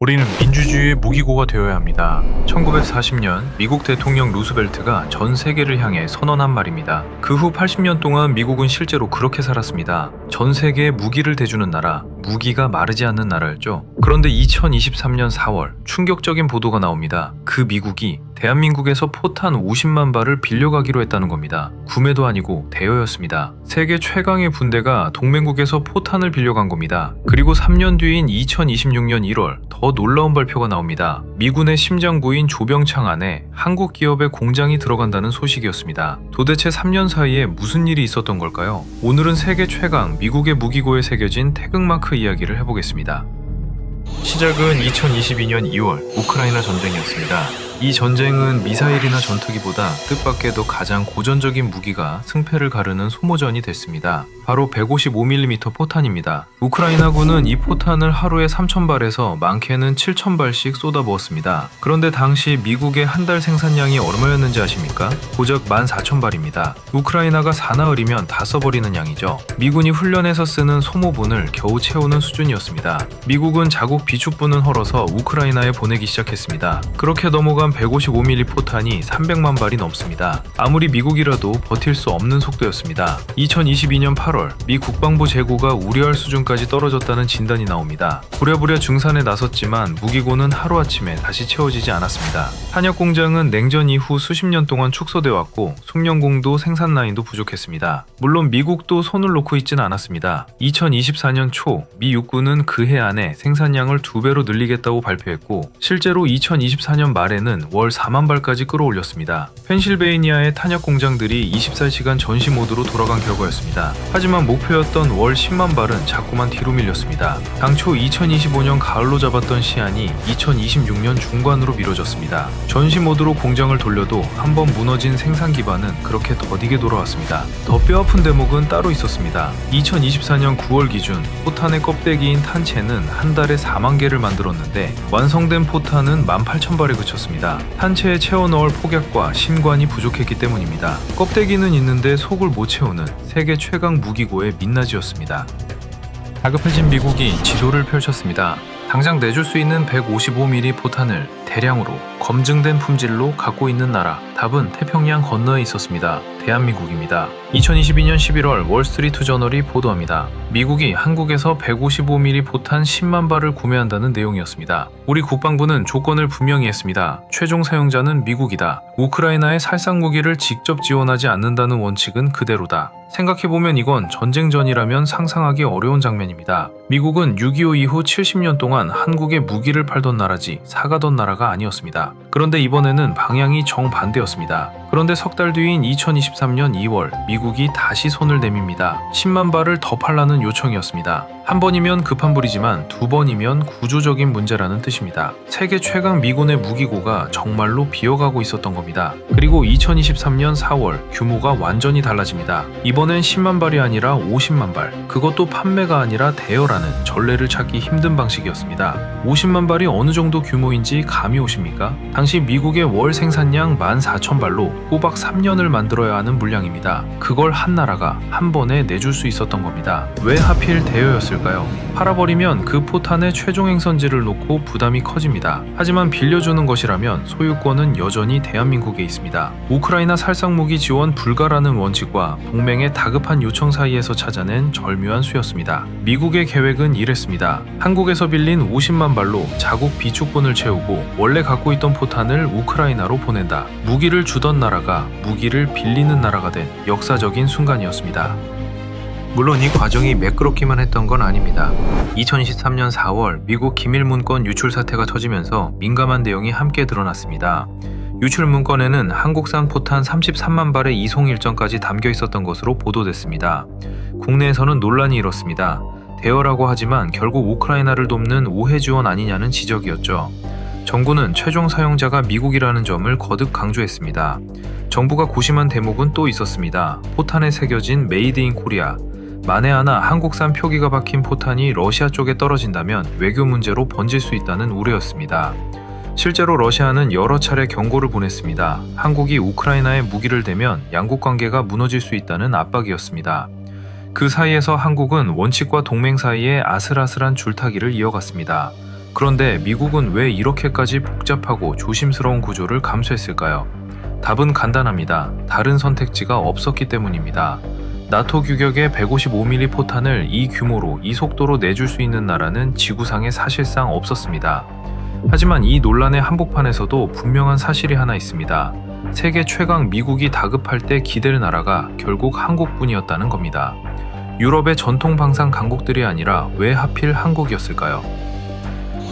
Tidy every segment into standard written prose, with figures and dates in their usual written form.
우리는 민주주의의 무기고가 되어야 합니다. 1940년 미국 대통령 루스벨트가 전 세계를 향해 선언한 말입니다. 그 후 80년 동안 미국은 실제로 그렇게 살았습니다. 전 세계에 무기를 대주는 나라, 무기가 마르지 않는 나라였죠. 그런데 2023년 4월 충격적인 보도가 나옵니다. 그 미국이 대한민국에서 포탄 50만 발을 빌려가기로 했다는 겁니다. 구매도 아니고 대여였습니다. 세계 최강의 군대가 동맹국에서 포탄을 빌려간 겁니다. 그리고 3년 뒤인 2026년 1월 더 놀라운 발표가 나옵니다. 미군의 심장부인 조병창 안에 한국 기업의 공장이 들어간다는 소식이었습니다. 도대체 3년 사이에 무슨 일이 있었던 걸까요? 오늘은 세계 최강 미국의 무기고에 새겨진 태극마크 이야기를 해보겠습니다. 시작은 2022년 2월 우크라이나 전쟁이었습니다. 이 전쟁은 미사일이나 전투기보다 뜻밖에도 가장 고전적인 무기가 승패를 가르는 소모전이 됐습니다. 바로 155mm 포탄입니다. 우크라이나군은 이 포탄을 하루에 3,000발에서 많게는 7,000발씩 쏟아부었습니다. 그런데 당시 미국의 한 달 생산량이 얼마였는지 아십니까? 고작 14,000발입니다. 우크라이나가 사나흘이면 다 써버리는 양이죠. 미군이 훈련에서 쓰는 소모분을 겨우 채우는 수준이었습니다. 미국은 자국 비축분은 헐어서 우크라이나에 보내기 시작했습니다. 그렇게 넘어간 155mm 포탄이 300만 발이 넘습니다. 아무리 미국이라도 버틸 수 없는 속도였습니다. 2022년 8월 미 국방부 재고가 우려할 수준까지 떨어졌다는 진단이 나옵니다. 부랴부랴 중산에 나섰지만 무기고는 하루아침에 다시 채워지지 않았습니다. 탄약 공장은 냉전 이후 수십 년 동안 축소돼 왔고 숙련공도 생산 라인도 부족했습니다. 물론 미국도 손을 놓고 있지는 않았습니다. 2024년 초 미 육군은 그해 안에 생산량을 2배로 늘리겠다고 발표했고 실제로 2024년 말에는 월 4만 발까지 끌어올렸습니다. 펜실베이니아의 탄약 공장들이 24시간 전시 모드로 돌아간 결과였습니다. 하지만 목표였던 월 10만 발은 자꾸만 뒤로 밀렸습니다. 당초 2025년 가을로 잡았던 시한이 2026년 중반으로 미뤄졌습니다. 전시 모드로 공장을 돌려도 한번 무너진 생산 기반은 그렇게 더디게 돌아왔습니다. 더 뼈아픈 대목은 따로 있었습니다. 2024년 9월 기준 포탄의 껍데기인 탄체는 한 달에 4만 개를 만들었는데 완성된 포탄은 18,000발에 그쳤습니다. 탄체에 채워 넣을 폭약과 심관이 부족했기 때문입니다. 껍데기는 있는데 속을 못 채우는 세계 최강 무기고의 민낯이었습니다. 다급해진 미국이 지도를 펼쳤습니다. 당장 내줄 수 있는 155mm 포탄을 대량으로 검증된 품질로 갖고 있는 나라, 답은 태평양 건너에 있었습니다. 대한민국입니다. 2022년 11월 월스트리트 저널이 보도합니다. 미국이 한국에서 155mm 포탄 10만 발을 구매한다는 내용이었습니다. 우리 국방부는 조건을 분명히 했습니다. 최종 사용자는 미국이다. 우크라이나의 살상 무기를 직접 지원하지 않는다는 원칙은 그대로다. 생각해보면 이건 전쟁 전이라면 상상하기 어려운 장면입니다. 미국은 6.25 이후 70년 동안 한국에 무기를 팔던 나라지 사가던 나라가 아니었습니다. 그런데 이번에는 방향이 정반대였습니다. 그런데 석 달 뒤인 2023년 2월 미국이 다시 손을 내밉니다. 10만 발을 더 팔라는 요청이었습니다. 한 번이면 급한 불이지만 두 번이면 구조적인 문제라는 뜻입니다. 세계 최강 미군의 무기고가 정말로 비어가고 있었던 겁니다. 그리고 2023년 4월 규모가 완전히 달라집니다. 이번엔 10만 발이 아니라 50만 발, 그것도 판매가 아니라 대여라는 전례를 찾기 힘든 방식이었습니다. 50만 발이 어느 정도 규모인지 감이 오십니까? 당시 미국의 월 생산량 14,000발로 꼬박 3년을 만들어야 하는 물량입니다. 그걸 한 나라가 한 번에 내줄 수 있었던 겁니다. 왜 하필 대여였을까요? 팔아버리면 그 포탄의 최종 행선지를 놓고 부담이 커집니다. 하지만 빌려주는 것이라면 소유권은 여전히 대한민국에 있습니다. 우크라이나 살상무기 지원 불가라는 원칙과 동맹의 다급한 요청 사이에서 찾아낸 절묘한 수였습니다. 미국의 계획은 이랬습니다. 한국에서 빌린 50만 발로 자국 비축분을 채우고 원래 갖고 있던 포탄을 우크라이나로 보낸다. 무기를 주던 나라가 무기를 빌리는 나라가 된 역사적인 순간이었습니다. 물론 이 과정이 매끄럽기만 했던 건 아닙니다. 2023년 4월 미국 기밀 문건 유출 사태가 터지면서 민감한 내용이 함께 드러났습니다. 유출 문건에는 한국산 포탄 33만 발의 이송 일정까지 담겨 있었던 것으로 보도됐습니다. 국내에서는 논란이 일었습니다. 대여라고 하지만 결국 우크라이나를 돕는 우회 지원 아니냐는 지적이었죠. 정부는 최종 사용자가 미국이라는 점을 거듭 강조했습니다. 정부가 고심한 대목은 또 있었습니다. 포탄에 새겨진 메이드 인 코리아. 만에 하나 한국산 표기가 박힌 포탄이 러시아 쪽에 떨어진다면 외교 문제로 번질 수 있다는 우려였습니다. 실제로 러시아는 여러 차례 경고를 보냈습니다. 한국이 우크라이나에 무기를 대면 양국 관계가 무너질 수 있다는 압박이었습니다. 그 사이에서 한국은 원칙과 동맹 사이에 아슬아슬한 줄타기를 이어갔습니다. 그런데 미국은 왜 이렇게까지 복잡하고 조심스러운 구조를 감수했을까요? 답은 간단합니다. 다른 선택지가 없었기 때문입니다. 나토 규격의 155mm 포탄을 이 규모로 이 속도로 내줄 수 있는 나라는 지구상에 사실상 없었습니다. 하지만 이 논란의 한복판에서도 분명한 사실이 하나 있습니다. 세계 최강 미국이 다급할 때 기댈 나라가 결국 한국뿐이었다는 겁니다. 유럽의 전통 방산 강국들이 아니라 왜 하필 한국이었을까요?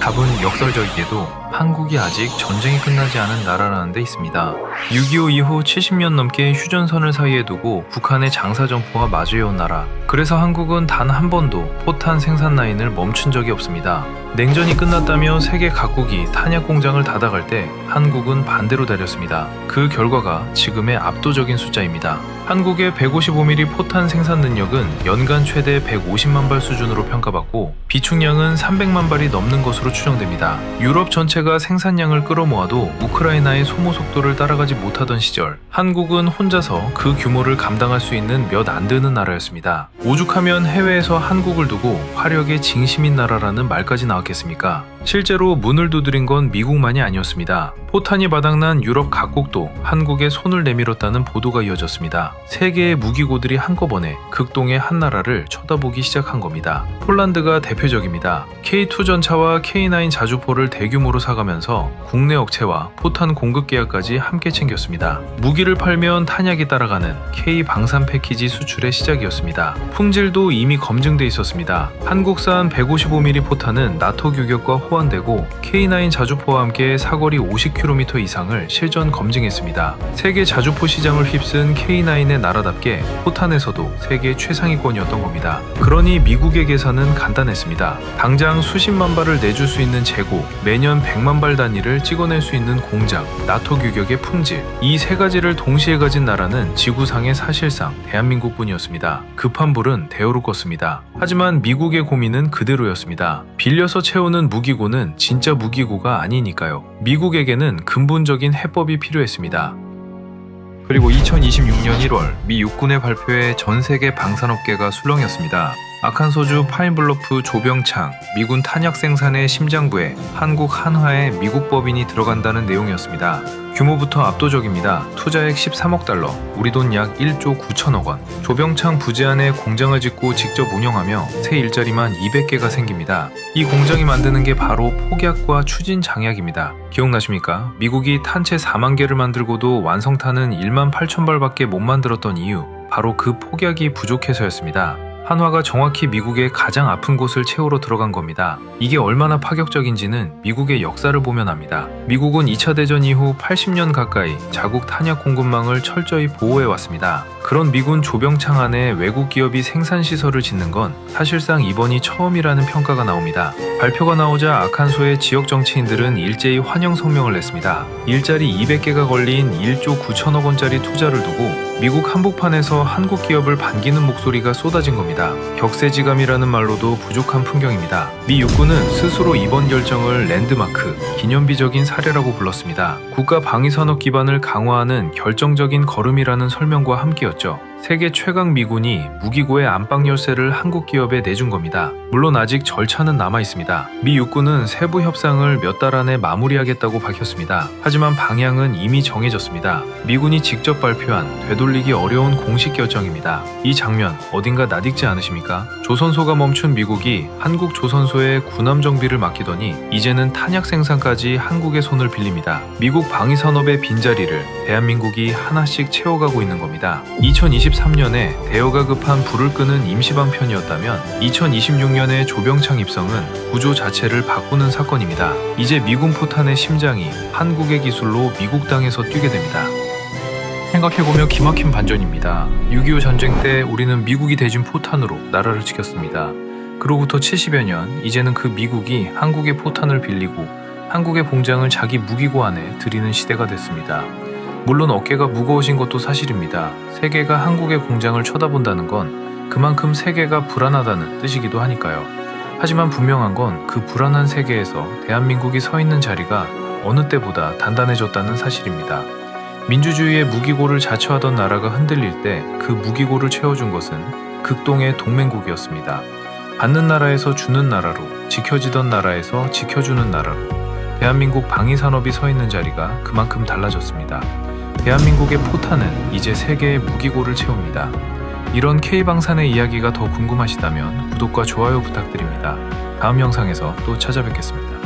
답은 역설적이게도 한국이 아직 전쟁이 끝나지 않은 나라라는 데 있습니다. 6.25 이후 70년 넘게 휴전선을 사이에 두고 북한의 장사정포와 마주해온 나라. 그래서 한국은 단 한 번도 포탄 생산 라인을 멈춘 적이 없습니다. 냉전이 끝났다며 세계 각국이 탄약 공장을 닫아갈 때 한국은 반대로 달렸습니다. 그 결과가 지금의 압도적인 숫자입니다. 한국의 155mm 포탄 생산 능력은 연간 최대 150만 발 수준으로 평가받고 비축량은 300만 발이 넘는 것으로 추정됩니다. 유럽 전체가 생산량을 끌어모아도 우크라이나의 소모 속도를 따라가지 못하던 시절 한국은 혼자서 그 규모를 감당할 수 있는 몇 안 되는 나라였습니다. 오죽하면 해외에서 한국을 두고 화력의 징심인 나라라는 말까지 나왔겠습니까? 실제로 문을 두드린 건 미국만이 아니었습니다. 포탄이 바닥난 유럽 각국도 한국에 손을 내밀었다는 보도가 이어졌습니다. 세 개의 무기고들이 한꺼번에 극동의 한 나라를 쳐다보기 시작한 겁니다. 폴란드가 대표적입니다. K2 전차와 K9 자주포를 대규모로 사가면서 국내 업체와 포탄 공급 계약까지 함께 챙겼습니다. 무기를 팔면 탄약이 따라가는 K 방산 패키지 수출의 시작이었습니다. 품질도 이미 검증돼 있었습니다. 한국산 155mm 포탄은 나토 규격과 호환되고 K9 자주포와 함께 사거리 50km 이상을 실전 검증했습니다. 세계 자주포 시장을 휩쓴 K9의 나라답게 포탄에서도 세계 최상위권이었던 겁니다. 그러니 미국의 계산은 간단했습니다. 당장 수십만 발을 내줄 수 있는 재고, 매년 100만 발 단위를 찍어낼 수 있는 공장, 나토 규격의 품질, 이 세 가지를 동시에 가진 나라는 지구상에 사실상 대한민국뿐이었습니다. 급한 불은 대어로 껐습니다. 하지만 미국의 고민은 그대로였습니다. 빌려서 채우는 무기고는 진짜 무기고가 아니니까요. 미국에게는 근본적인 해법이 필요했습니다. 그리고 2026년 1월 미 육군의 발표에 전 세계 방산업계가 술렁였습니다. 아칸소주 파인블러프 조병창, 미군 탄약 생산의 심장부에 한국 한화의 미국 법인이 들어간다는 내용이었습니다. 규모부터 압도적입니다. 투자액 13억 달러, 우리 돈 약 1조 9천억 원. 조병창 부지 안에 공장을 짓고 직접 운영하며 새 일자리만 200개가 생깁니다. 이 공장이 만드는 게 바로 폭약과 추진 장약입니다. 기억나십니까? 미국이 탄채 4만 개를 만들고도 완성탄은 1만 8천 발밖에 못 만들었던 이유, 바로 그 폭약이 부족해서였습니다. 한화가 정확히 미국의 가장 아픈 곳을 채우러 들어간 겁니다. 이게 얼마나 파격적인지는 미국의 역사를 보면 압니다. 미국은 2차 대전 이후 80년 가까이 자국 탄약 공급망을 철저히 보호해왔습니다. 그런 미군 조병창 안에 외국 기업이 생산시설을 짓는 건 사실상 이번이 처음이라는 평가가 나옵니다. 발표가 나오자 아칸소의 지역 정치인들은 일제히 환영 성명을 냈습니다. 일자리 200개가 걸린 1조 9천억 원짜리 투자를 두고 미국 한복판에서 한국 기업을 반기는 목소리가 쏟아진 겁니다. 격세지감이라는 말로도 부족한 풍경입니다. 미 육군은 스스로 이번 결정을 랜드마크, 기념비적인 사례라고 불렀습니다. 국가 방위산업 기반을 강화하는 결정적인 걸음이라는 설명과 함께였죠. 세계 최강 미군이 무기고의 안방 열쇠를 한국 기업에 내준 겁니다. 물론 아직 절차는 남아 있습니다. 미 육군은 세부 협상을 몇 달 안에 마무리하겠다고 밝혔습니다. 하지만 방향은 이미 정해졌습니다. 미군이 직접 발표한 되돌리기 어려운 공식 결정입니다. 이 장면 어딘가 낯익지 않으십니까? 조선소가 멈춘 미국이 한국 조선소에 군함 정비를 맡기더니 이제는 탄약 생산까지 한국의 손을 빌립니다. 미국 방위산업의 빈자리를 대한민국이 하나씩 채워가고 있는 겁니다. 2023년에 대여가 급한 불을 끄는 임시방편이었다면 2026년의 조병창 입성은 구조 자체를 바꾸는 사건입니다. 이제 미군 포탄의 심장이 한국의 기술로 미국 땅에서 뛰게 됩니다. 생각해보면 기막힌 반전입니다. 6.25 전쟁 때 우리는 미국이 대준 포탄으로 나라를 지켰습니다. 그로부터 70여 년, 이제는 그 미국이 한국의 포탄을 빌리고 한국의 공장을 자기 무기고 안에 들이는 시대가 됐습니다. 물론 어깨가 무거워진 것도 사실입니다. 세계가 한국의 공장을 쳐다본다는 건 그만큼 세계가 불안하다는 뜻이기도 하니까요. 하지만 분명한 건 그 불안한 세계에서 대한민국이 서 있는 자리가 어느 때보다 단단해졌다는 사실입니다. 민주주의의 무기고를 자처하던 나라가 흔들릴 때 그 무기고를 채워준 것은 극동의 동맹국이었습니다. 받는 나라에서 주는 나라로, 지켜지던 나라에서 지켜주는 나라로 대한민국 방위산업이 서 있는 자리가 그만큼 달라졌습니다. 대한민국의 포탄은 이제 세계의 무기고를 채웁니다. 이런 K방산의 이야기가 더 궁금하시다면 구독과 좋아요 부탁드립니다. 다음 영상에서 또 찾아뵙겠습니다.